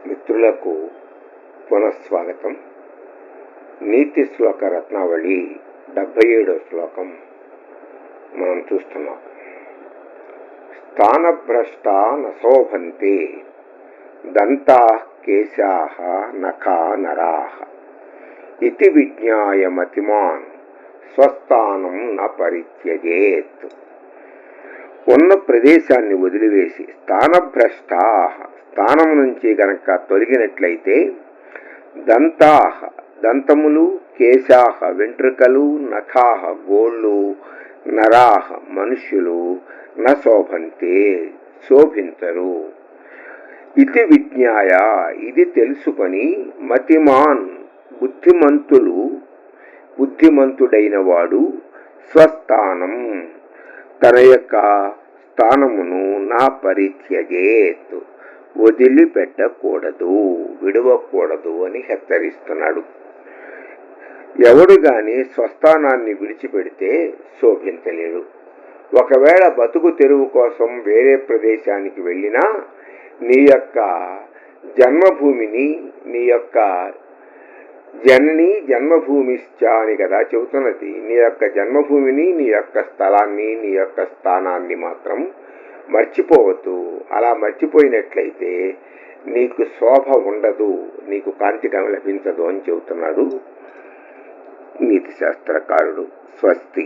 మిత్రులకు పునఃస్వాగతం. నీతి శ్లోక రత్నావళి 77వ శ్లోకం మనం చూస్తున్నాం. స్థానభ్రష్టా నశోభంతే దంతా కేశా నఖా నరాః ఇతి విజ్ఞాయ మతిమాన్ స్వస్థానం న పరిత్యజేత్. ఉన్న ప్రదేశాన్ని వదిలివేసి స్థానభ్రష్టా, స్థానం నుంచి గనక తొలగినట్లయితే, దంతాహ, దంతములు, కేశాహ, వెంట్రుకలు, నఖాహ, గోళ్ళు, నరాహ, మనుష్యులు, నశోభంతే, శోభించరు. ఇది విజ్ఞాయ, ఇది తెలుసుకొని, మతిమాన్, బుద్ధిమంతుడైన వాడు స్వస్థానం, తన యొక్క స్థానమును నా పరిత్యజేత్, వదిలిపెట్టకూడదు, విడవకూడదు అని హెచ్చరిస్తున్నాడు. ఎవడు గాని స్వస్థానాన్ని విడిచిపెడితే శోభించలేడు. ఒకవేళ బతుకు తెరువు కోసం వేరే ప్రదేశానికి వెళ్ళినా నీ యొక్క జన్మభూమిని, నీ యొక్క జనని జన్మభూమిశ్చ అని కదా చెబుతున్నది. నీ యొక్క జన్మభూమిని, నీ యొక్క స్థలాన్ని, నీ యొక్క స్థానాన్ని మాత్రం మర్చిపోవద్దు. అలా మర్చిపోయినట్లయితే నీకు శోభ ఉండదు, నీకు కాంతికం లభించదు అని చెబుతున్నాడు నీతి శాస్త్రకారుడు. స్వస్తి.